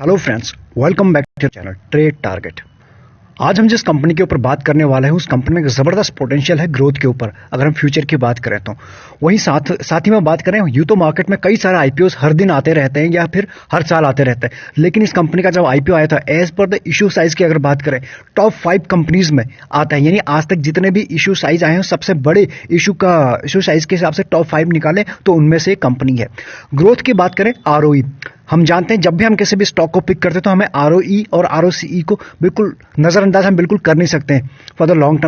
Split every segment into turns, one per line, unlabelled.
Hello friends, welcome back to channel trade target. आज हम जिस कंपनी के ऊपर बात करने वाले हैं उस कंपनी में एक ज़बरदस्त पोटेंशियल है ग्रोथ के ऊपर। अगर हम फ्यूचर की बात करें तो वहीं साथ ही में बात करें, यूँ तो मार्केट में कई सारे आईपीओस हर दिन आते रहते हैं या फिर हर साल आते रहते हैं, लेकिन इस कंपनी का जब आईपीओ आया था as per the issue size की अगर बात करें टॉप 5 कंपनीज में आता है। यानी आज तक जितने भी इशू साइज आए हैं सबसे बड़े इशू साइज के हिसाब से टॉप 5 निकाले तो उनमें से एक कंपनी है। ग्रोथ की बात करें, आरओई, हम जानते हैं जब भी हम किसी भी स्टॉक को पिक करते हैं तो हमें आरओई और आरओसीई को बिल्कुल नजरअंदाज हम बिल्कुल कर नहीं सकते हैं for the long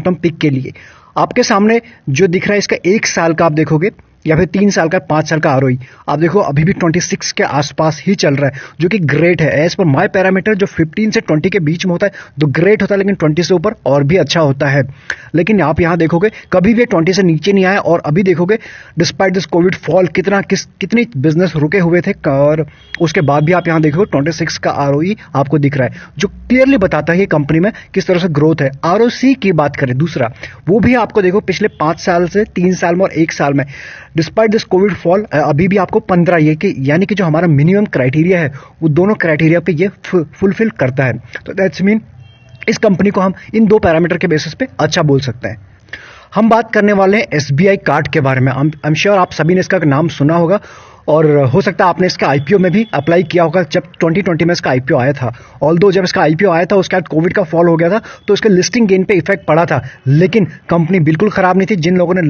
term pick के लिए। आपके सामने जो दिख रहा है इसका 1 साल का आप देखोगे या फिर 3 साल का 5 साल का आरओई आप देखो अभी भी 26 के आसपास ही चल रहा है, जो कि ग्रेट है। एज पर माय पैरामीटर जो 15 से 20 के बीच में होता है तो ग्रेट होता है, लेकिन 20 से ऊपर और भी अच्छा होता है। लेकिन आप यहाँ देखोगे कभी भी 20 से नीचे नहीं आया, और अभी देखोगे डिस्पाइट दिस कोविड फॉल कितनी बिजनेस रुके हुए थे, और उसके बाद भी आप यहाँ देखोगे 26 का आरओई आपको दिख रहा है, जो क्लियरली बताता है ये कंपनी में किस तरह से ग्रोथ है। आरओसी की बात करें दूसरा, वो भी आपको देखो पिछले 5 साल से 3 साल में और 1 साल में डिस्पाइट दिस कोविड फॉल अभी भी आपको 15 यानी कि जो हमारा मिनिमम क्राइटेरिया है वो दोनों क्राइटेरिया पे ये फुलफिल करता है। तो दैट्स मीन इस कंपनी को हम इन 2 पैरामीटर के बेसिस पे अच्छा बोल सकते हैं। हम बात करने वाले हैं एसबीआई कार्ड के बारे में। आई एम श्योर आप सभी ने इसका नाम सुना होगा और हो सकता है आपने इसका आईपीओ में भी अप्लाई किया होगा जब 2020 में इसका आईपीओ आया था। ऑल्दो जब इसका आईपीओ आया था उसके बाद कोविड का फॉल हो गया था तो इसके लिस्टिंग गेन पे इफेक्ट पड़ा था, लेकिन कंपनी बिल्कुल खराब नहीं थी। जिन लोगों ने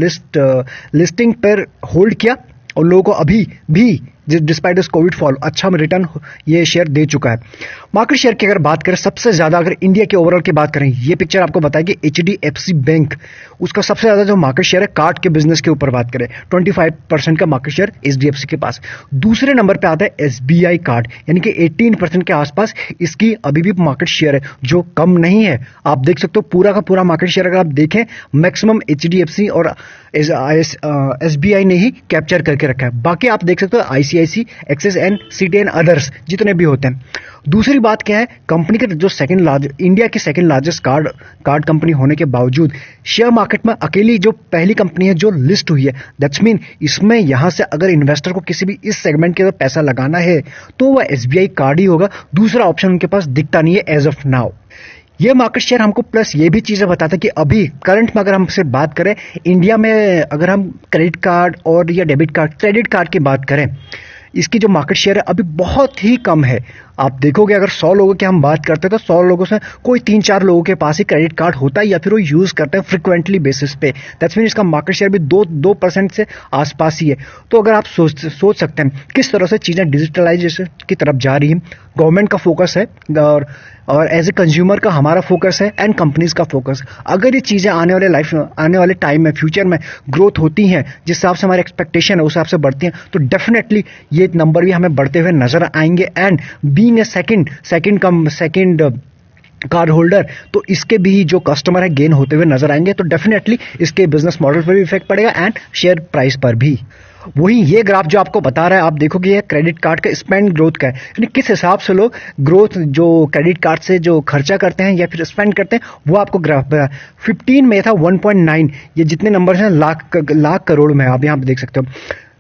लिस्टिंग पर होल्ड किया उन लोगों को अभी भी डिस्पाइट दिस कोविड फॉल अच्छा में रिटर्न ये शेयर दे चुका है। मार्केट शेयर की अगर बात करें सबसे ज्यादा, अगर इंडिया के ओवरऑल की बात करें, ये पिक्चर आपको बताएगी एचडीएफसी बैंक, उसका सबसे ज्यादा जो मार्केट शेयर है कार्ड के बिजनेस के ऊपर बात करें 25% का मार्केट शेयर एचडीएफसी के पास। दूसरे नंबर पे आता है एसबीआई कार्ड, यानी कि 18% के आसपास इसकी अभी भी मार्केट शेयर है, जो कम नहीं है। आप देख सकते हो पूरा का पूरा मार्केट शेयर अगर आप देखें मैक्सिमम एचडीएफसी और एसबीआई ने ही कैप्चर करके रखा है। बाकी आप देख सकते हो ICICI, axis and Citi and others जितने भी होते हैं। दूसरी बात क्या है, कंपनी के जो इंडिया की सेकंड लार्जेस्ट कार्ड कंपनी होने के बावजूद शेयर मार्केट में अकेली जो पहली कंपनी है जो लिस्ट हुई है। दैट्स मीन इसमें यहां से अगर इन्वेस्टर को किसी भी इस सेगमेंट के अंदर पैसा लगाना है तो वह एसबीआई कार्ड ही होगा, दूसरा ऑप्शन उनके पास दिखता नहीं है एज ऑफ नाउ। ये मार्केट शेयर हमको प्लस ये भी चीजें बताता है कि अभी करंट में अगर हम सिर्फ बात करें इंडिया में, अगर हम क्रेडिट कार्ड और या डेबिट कार्ड, क्रेडिट कार्ड की बात करें, इसकी जो मार्केट शेयर है अभी बहुत ही कम है। आप देखोगे अगर 100 लोगों की हम बात करते हैं तो 100 लोगों से कोई 3-4 लोगों के पास ही क्रेडिट कार्ड होता है या फिर वो यूज करते हैं फ्रिक्वेंटली बेसिस पे। दैट्स मीन इसका मार्केट शेयर भी 2% से आसपास ही है। तो अगर आप सोच सकते हैं किस तरह से चीजें डिजिटलाइजेशन की तरफ जा रही है, गवर्नमेंट का फोकस है और एज ए कंज्यूमर का हमारा फोकस है एंड कंपनीज का फोकस। अगर ये चीजें आने वाले टाइम में फ्यूचर में ग्रोथ होती हैं जिस हिसाब से हमारे एक्सपेक्टेशन है उस हिसाब से बढ़ती हैं तो डेफिनेटली ये नंबर भी हमें बढ़ते हुए नजर आएंगे। And being a second card holder तो इसके भी जो कस्टमर है गेन होते हुए नजर आएंगे, तो डेफिनेटली इसके बिजनेस मॉडल पर भी इफेक्ट पड़ेगा एंड शेयर प्राइस पर भी। वही ये ग्राफ जो आपको बता रहा है, आप देखोगे ये क्रेडिट कार्ड का स्पेंड ग्रोथ का है, यानी किस हिसाब से लोग ग्रोथ जो क्रेडिट कार्ड से जो खर्चा करते हैं या फिर स्पेंड करते हैं वो आपको ग्राफ 15 में था 1.9, ये जितने नंबर हैं लाख करोड़ में आप यहाँ पे देख सकते हो।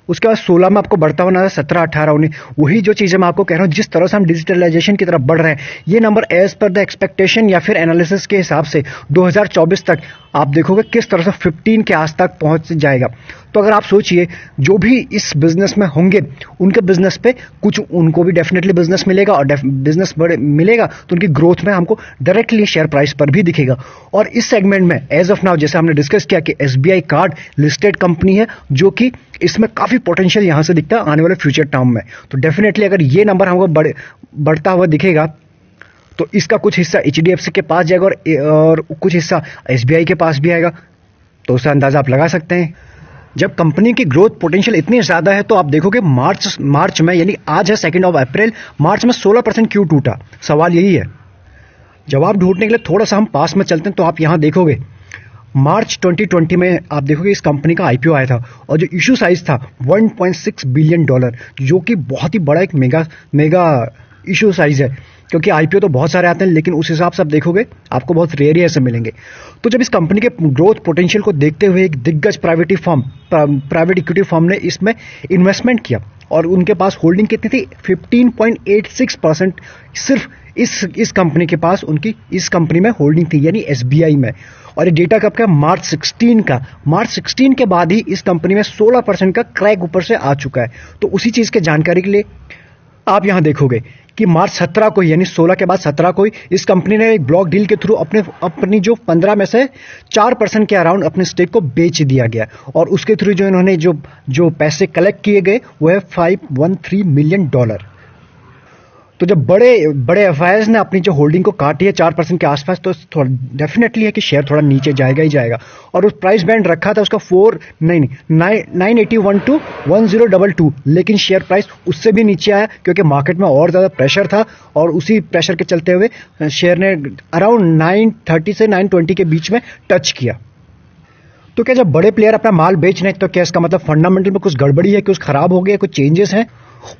उसके बाद 16 में आपको बढ़ता हुआ नजर 17, 18, 19। वही जो चीजें मैं आपको कह रहा हूं, जिस तरह से हम डिजिटलाइजेशन की तरफ बढ़ रहे हैं ये number as per the expectation या फिर एनालिसिस के हिसाब से 2024 तक आप देखोगे किस तरह से 15 के आस तक पहुंच जाएगा। तो अगर आप सोचिए जो भी इस बिजनेस में होंगे उनके बिजनेस पे कुछ उनको भी डेफिनेटली बिजनेस मिलेगा और बिजनेस बड़े मिलेगा तो उनकी ग्रोथ में हमको डायरेक्टली शेयर प्राइस पर भी दिखेगा। और इस सेगमेंट में एज ऑफ नाउ जैसे हमने डिस्कस किया कि एसबीआई कार्ड लिस्टेड कंपनी है जो कि इसमें काफी पोटेंशियल यहां से दिखता है आने वाले फ्यूचर टर्म में। तो डेफिनेटली अगर ये नंबर हमको बढ़ता हुआ दिखेगा तो इसका कुछ हिस्सा एचडीएफसी के पास जाएगा और कुछ हिस्सा एसबीआई के पास भी आएगा। तो उसका अंदाजा आप लगा सकते हैं। जब कंपनी की ग्रोथ पोटेंशियल इतनी ज्यादा है तो आप देखोगे मार्च में, यानी आज है 2 अप्रैल, मार्च में 16% क्यों टूटा, सवाल यही है। जवाब ढूंढने के लिए थोड़ा सा हम पास में चलते हैं तो आप यहां देखोगे मार्च 2020 में आप देखोगे इस कंपनी का आईपीओ आया था और जो इशू साइज था $1.6 बिलियन, जो कि बहुत ही बड़ा एक मेगा इशू साइज है। क्योंकि आईपीओ तो बहुत सारे आते हैं, लेकिन उस हिसाब से आप देखोगे आपको बहुत रेयर ही ऐसे मिलेंगे। तो जब इस कंपनी के ग्रोथ पोटेंशियल को देखते हुए एक दिग्गज प्राइवेट इक्विटी फर्म ने इसमें इन्वेस्टमेंट किया और उनके पास होल्डिंग कितनी थी 15.86% सिर्फ इस कंपनी के पास उनकी इस कंपनी में होल्डिंग थी, यानी एसबीआई में। और ये डेटा कब का? मार्च 16 के बाद ही इस कंपनी में 16% का क्रैक ऊपर से आ चुका है। तो उसी चीज के जानकारी के लिए आप यहां देखोगे कि मार्च 17 को, यानी 16 के बाद 17 को ही इस कंपनी ने एक ब्लॉक डील के थ्रू अपनी जो 15 में से 4% के अराउंड अपने स्टेक को बेच दिया गया और उसके थ्रू जो इन्होंने जो पैसे कलेक्ट किए गए वो है $513 मिलियन। तो जब बड़े एफआईआईज ने अपनी जो होल्डिंग को काटी है 4% के आसपास, तो थोड़ा डेफिनेटली है कि शेयर थोड़ा नीचे जाएगा ही जाएगा। और उस प्राइस बैंड रखा था उसका 981 टू 1022, लेकिन शेयर प्राइस उससे भी नीचे आया क्योंकि मार्केट में और ज़्यादा प्रेशर था और उसी प्रेशर के चलते हुए शेयर ने अराउंड 930 से 920 के बीच में टच किया। तो क्या जब बड़े प्लेयर अपना माल बेच रहे हैं तो क्या इसका मतलब फंडामेंटल में कुछ गड़बड़ी है, कुछ खराब हो गया, कुछ चेंजेस हैं?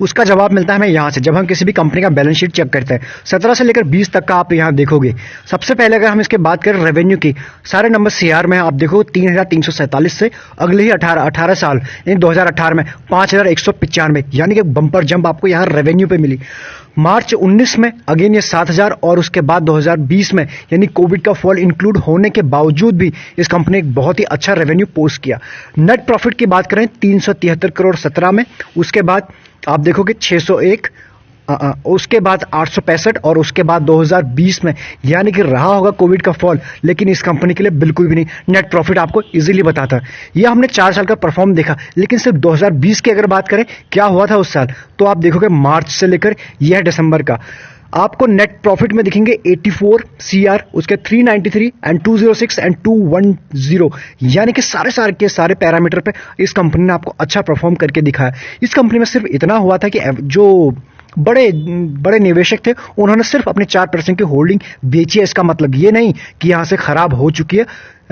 उसका जवाब मिलता है हमें यहाँ से, जब हम किसी भी कंपनी का बैलेंस शीट चेक करते हैं 17 से लेकर 20 तक का आप यहाँ देखोगे। सबसे पहले अगर हम इसके बात करें रेवेन्यू की, सारे नंबर सीआर में आप देखो 3,347 से अगले ही 18 साल यानी 2018 में 5,195, यानी कि बम्पर जंप आपको यहाँ रेवेन्यू पे मिली। मार्च 19 में अगेन ये 7,000 और उसके बाद 2020 में यानी कोविड का फॉल इंक्लूड होने के बावजूद भी इस कंपनी ने एक बहुत ही अच्छा रेवेन्यू पोस्ट किया। नेट प्रॉफिट की बात करें 373 करोड़ 17 में, उसके बाद आप देखोगे 601, उसके बाद 865 और उसके बाद 2020 में, यानी कि रहा होगा कोविड का फॉल, लेकिन इस कंपनी के लिए बिल्कुल भी नहीं। नेट प्रॉफिट आपको इजीली बताता है। यह हमने 4 साल का परफॉर्म देखा, लेकिन सिर्फ 2020 की अगर बात करें क्या हुआ था उस साल, तो आप देखोगे मार्च से लेकर यह दिसंबर का आपको नेट प्रॉफिट में दिखेंगे 84 सीआर, उसके 393 एंड 206 एंड 210, यानी कि सारे पैरामीटर पे इस कंपनी ने आपको अच्छा परफॉर्म करके दिखाया। इस कंपनी में सिर्फ इतना हुआ था कि जो बड़े निवेशक थे उन्होंने सिर्फ अपने 4% की होल्डिंग बेची है। इसका मतलब ये नहीं कि यहां से खराब हो चुकी है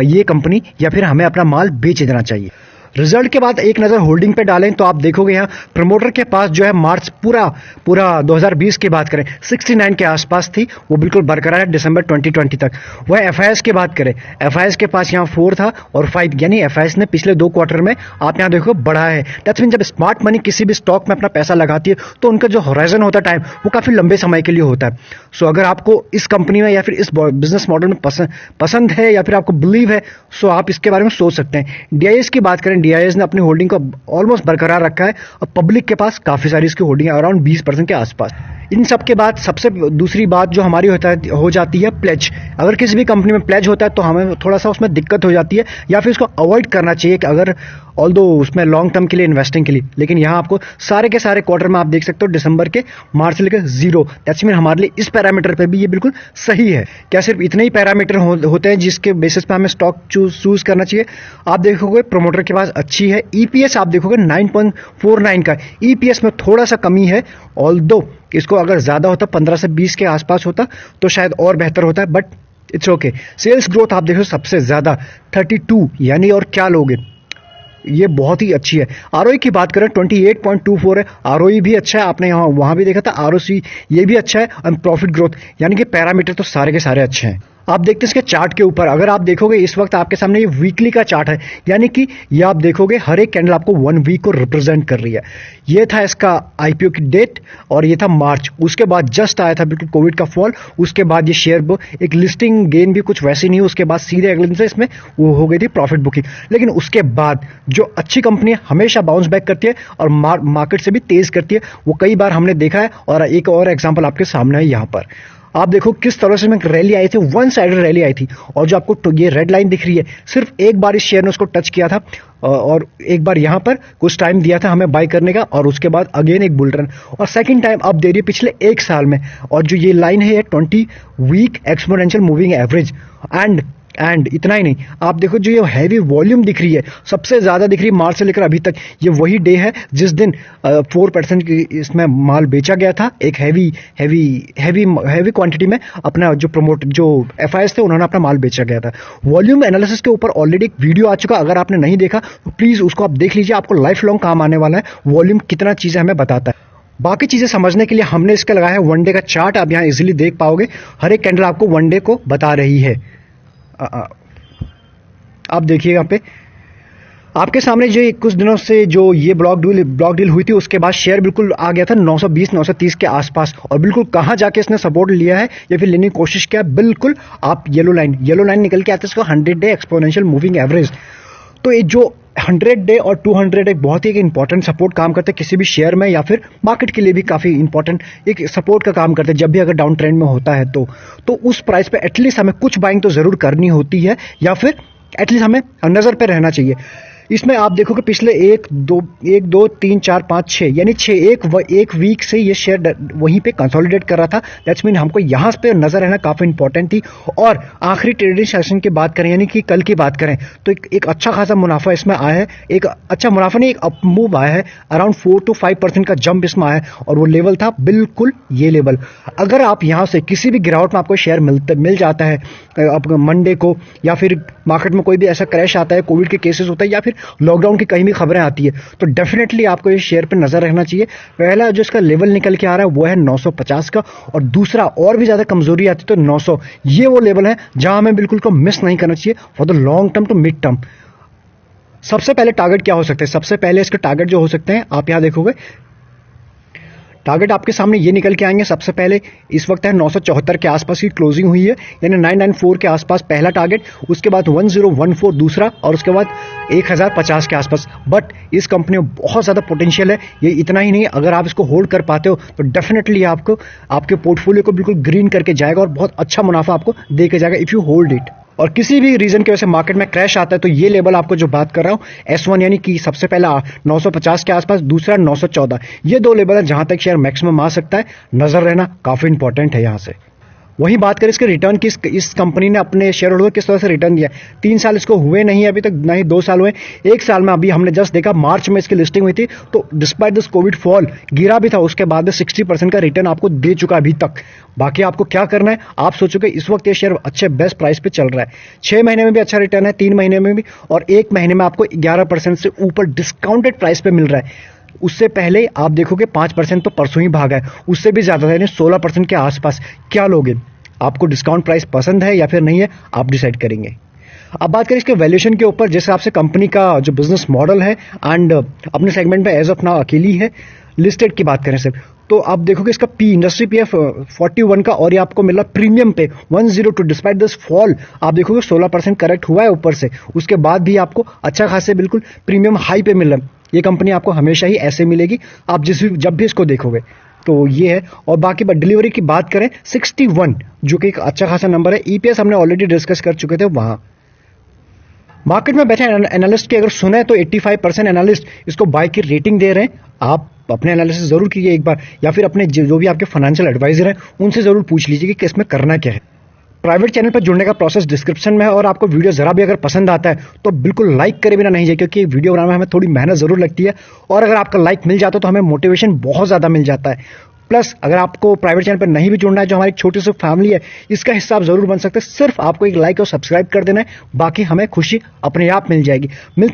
ये कंपनी या फिर हमें अपना माल बेच देना चाहिए। रिजल्ट के बाद एक नजर होल्डिंग पे डालें तो आप देखोगे यहाँ प्रमोटर के पास जो है मार्च पूरा 2020 की बात करें 69 के आसपास थी, वो बिल्कुल बरकरार है दिसंबर 2020 तक। वह एफआईएस की बात करें, एफआईएस के पास यहाँ 4 था और 5, यानी एफआईएस ने पिछले 2 क्वार्टर में आप यहाँ देखो बढ़ा है। दैट्स मीन जब स्मार्ट मनी किसी भी स्टॉक में अपना पैसा लगाती है तो उनका जो होराइजन होता है टाइम वो काफी लंबे समय के लिए होता है। सो अगर आपको इस कंपनी में या फिर इस बिजनेस मॉडल में पसंद है या फिर आपको बिलीव है, सो आप इसके बारे में सोच सकते हैं। डीआईएस की बात करें, डीआईएस ने अपनी होल्डिंग को ऑलमोस्ट बरकरार रखा है और पब्लिक के पास काफी सारी इसकी होल्डिंग है अराउंड 20% के आसपास। इन सब के बाद सबसे दूसरी बात जो हमारी हो जाती है प्लेज। अगर किसी भी कंपनी में प्लेज होता है तो हमें थोड़ा सा उसमें दिक्कत हो जाती है या फिर उसको अवॉइड करना चाहिए कि अगर ऑल्दो उसमें लॉन्ग टर्म के लिए इन्वेस्टिंग के लिए, लेकिन यहाँ आपको सारे के सारे क्वार्टर में आप देख सकते हो दिसंबर के मार्च से लेकर 0, दैट्स मीन हमारे लिए इस पैरामीटर पे भी ये बिल्कुल सही है। क्या सिर्फ इतने ही पैरामीटर होते हैं जिसके बेसिस पे हमें स्टॉक चूज करना चाहिए? आप देखोगे प्रोमोटर के पास अच्छी है। ईपीएस आप देखोगे 9.49 का, ईपीएस में थोड़ा सा कमी है, ऑल्दो इसको अगर ज्यादा होता 15 से 20 के आसपास होता तो शायद और बेहतर होता है, but it's okay. Sales growth आप देखो सबसे ज्यादा 32, यानी और क्या लोगे, ये बहुत ही अच्छी है। आरओई की बात करें 28.24 है, आरओई भी अच्छा है, आपने यहाँ वहां भी देखा था आरओसी ये भी अच्छा है, और प्रॉफिट ग्रोथ यानी कि पैरामीटर तो सारे के सारे अच्छे हैं। आप देखते हैं इसके चार्ट के ऊपर, अगर आप देखोगे इस वक्त आपके सामने ये वीकली का चार्ट है, यानी कि ये आप देखोगे हर एक कैंडल आपको 1 वीक को रिप्रेजेंट कर रही है। ये था इसका आईपीओ की डेट और ये था मार्च, उसके बाद जस्ट आया था बिल्कुल कोविड का फॉल, उसके बाद ये शेयर एक लिस्टिंग गेन भी कुछ वैसी नहीं, उसके बाद सीधे अगले दिन से इसमें वो हो गई थी प्रॉफिट बुकिंग। लेकिन उसके बाद जो अच्छी कंपनी हमेशा बाउंस बैक करती है और मार्केट से भी तेज करती है, वो कई बार हमने देखा है। और एक और एग्जाम्पल आपके सामने है यहाँ पर, आप देखो किस तरह से रैली आई थी, 1 साइडेड रैली आई थी, और जो आपको ये रेड लाइन दिख रही है सिर्फ एक बार इस शेयर ने उसको टच किया था और एक बार यहां पर कुछ टाइम दिया था हमें बाय करने का, और उसके बाद अगेन एक बुल रन, और सेकंड टाइम अब दे रही है पिछले 1 साल में। और जो ये लाइन है 20 week exponential moving average. And इतना ही नहीं, आप देखो जो ये हैवी वॉल्यूम दिख रही है सबसे ज्यादा दिख रही है मार्च से लेकर अभी तक, ये वही डे है जिस दिन 4% की इसमें माल बेचा गया था, एक हैवी क्वांटिटी में अपना जो एफआईएस थे उन्होंने अपना माल बेचा गया था। वॉल्यूम एनालिसिस के ऊपर ऑलरेडी एक वीडियो आ चुका, अगर आपने नहीं देखा तो प्लीज उसको आप देख लीजिए, आपको लाइफ लॉन्ग काम आने वाला है। वॉल्यूम कितना चीजें हमें बताता है। बाकी चीजें समझने के लिए हमने इसका लगाया है वन डे का चार्ट। आप यहाँ इजीली देख पाओगे, हर एक कैंडल आपको वन डे को बता रही है। आप देखिए यहाँ पे आपके सामने जो कुछ दिनों से जो ये ब्लॉक डील हुई थी, उसके बाद शेयर बिल्कुल आ गया था 920 930 के आसपास, और बिल्कुल कहाँ जाके इसने सपोर्ट लिया है या फिर लेने की कोशिश किया, बिल्कुल आप येलो लाइन निकल के आते हैं इसको 100 डे एक्सपोनेंशियल मूविंग एवरेज। तो ये जो 100 डे और 200 एक बहुत ही एक इंपॉर्टेंट सपोर्ट काम करते हैं किसी भी शेयर में, या फिर मार्केट के लिए भी काफी इंपॉर्टेंट एक सपोर्ट का काम करते हैं। जब भी अगर डाउन ट्रेंड में होता है तो उस प्राइस पे एटलीस्ट हमें कुछ बाइंग तो जरूर करनी होती है, या फिर एटलीस्ट हमें नजर पे रहना चाहिए। इसमें आप देखोगे पिछले 1 2 3 4 5 6 यानी 1 वीक से ये शेयर वहीं पे कंसोलिडेट कर रहा था। दैट्स मीन हमको यहाँ पे नजर रहना काफी इंपॉर्टेंट थी। और आखिरी ट्रेडिंग सेशन की बात करें, यानी कि कल की बात करें, तो एक अच्छा खासा मुनाफा इसमें आया है। एक अच्छा मुनाफा नहीं, एक अप मूव आया है, अराउंड 4 to 5% का जंप इसमें आया है, और वो लेवल था बिल्कुल ये लेवल। अगर आप यहाँ से किसी भी गिरावट में आपको शेयर मिल जाता है मंडे को, या फिर मार्केट में कोई भी ऐसा क्रैश आता है, कोविड के केसेस होता है, या फिर लॉकडाउन की कहीं भी खबरें आती है, तो डेफिनेटली आपको ये शेयर पे नजर रखना चाहिए। पहला जो इसका लेवल निकल के आ रहा है वो है 950 का, और दूसरा और भी ज्यादा कमजोरी आती तो 900। ये वो लेवल है जहां हमें बिल्कुल को मिस नहीं करना चाहिए for the long term to mid term. सबसे पहले टारगेट क्या हो सकते हैं? सबसे पहले इसके टारगेट जो हो सकते हैं, आप यहां देखोगे टारगेट आपके सामने ये निकल के आएंगे। सबसे पहले इस वक्त है 974 के आसपास की क्लोजिंग हुई है, यानी 994 के आसपास पहला टारगेट, उसके बाद 1014 दूसरा, और उसके बाद 1050 के आसपास। बट इस कंपनी में बहुत ज्यादा पोटेंशियल है। ये इतना ही नहीं, अगर आप इसको होल्ड कर पाते हो तो डेफिनेटली आपको आपके पोर्टफोलियो को बिल्कुल ग्रीन करके जाएगा और बहुत अच्छा मुनाफा आपको दे के जाएगा इफ यू होल्ड इट। और किसी भी रीजन की वजह से मार्केट में क्रैश आता है तो ये लेवल आपको जो बात कर रहा हूं S1, यानी कि सबसे पहला 950 के आसपास, दूसरा 914, ये दो लेवल है जहां तक शेयर मैक्सिमम आ सकता है। नजर रहना काफी इंपॉर्टेंट है यहां से। वहीं बात करें इसके रिटर्न की, इस कंपनी ने अपने शेयर होल्डर किस तरह से रिटर्न दिया। 3 साल इसको हुए नहीं अभी तक, ना ही 2 साल हुए। 1 साल में अभी हमने जस्ट देखा मार्च में इसकी लिस्टिंग हुई थी, तो डिस्पाइट दिस कोविड फॉल गिरा भी था, उसके बाद 60% का रिटर्न आपको दे चुका अभी तक। बाकी आपको क्या करना है, आप सोचोगे इस वक्त ये शेयर अच्छे बेस्ट प्राइस पे चल रहा है, 6 महीने में भी अच्छा रिटर्न है, 3 महीने में भी, और 1 महीने में आपको 11% से ऊपर डिस्काउंटेड प्राइस पे मिल रहा है। उससे पहले आप देखोगे 5% तो परसों ही भागा है, उससे भी ज्यादा यानी 16% के आसपास। क्या लोगे? आपको डिस्काउंट प्राइस पसंद है या फिर नहीं है, आप डिसाइड करेंगे। अब बात करें इसके वैल्यूएशन के ऊपर, जिस हिसाब से कंपनी का जो बिजनेस मॉडल है एंड अपने सेगमेंट में एज ऑफ नाउ अकेली है, लिस्टेड की बात करें सिर्फ, तो आप देखोगे इसका इंडस्ट्री पीएफ 41 का, और ये आपको मिला प्रीमियम पे 102। डिस्पाइट दिस फॉल आप देखोगे 16% करेक्ट हुआ है ऊपर से, उसके बाद भी आपको अच्छा खासे बिल्कुल प्रीमियम हाई पे मिल रहा है। ये कंपनी आपको हमेशा ही ऐसे मिलेगी आप जब भी इसको देखोगे। तो ये है। और बाकी डिलीवरी की बात करें 61, जो कि एक अच्छा खासा नंबर है। ईपीएस हमने ऑलरेडी डिस्कस कर चुके थे वहां। मार्केट में बैठे एनालिस्ट की अगर सुने तो 85% एनालिस्ट इसको बाय की रेटिंग दे रहे हैं। आप अपने एनालिसिस जरूर कीजिए एक बार, या फिर अपने जो भी आपके फाइनेंशियल एडवाइजर हैं उनसे जरूर पूछ लीजिए कि इसमें करना क्या है। प्राइवेट चैनल पर जुड़ने का प्रोसेस डिस्क्रिप्शन में है, और आपको वीडियो जरा भी अगर पसंद आता है तो बिल्कुल लाइक करे बिना नहीं जाए, क्योंकि वीडियो बनाने में हमें थोड़ी मेहनत जरूर लगती है, और अगर आपका लाइक मिल जाता है तो हमें मोटिवेशन बहुत ज्यादा मिल जाता है। प्लस अगर आपको प्राइवेट चैनल पर नहीं भी जुड़ना है, जो हमारी छोटी सी फैमिली है, इसका हिस्सा आप जरूर बन सकते हैं। सिर्फ आपको एक लाइक और सब्सक्राइब कर देना है, बाकी हमें खुशी अपने आप मिल जाएगी।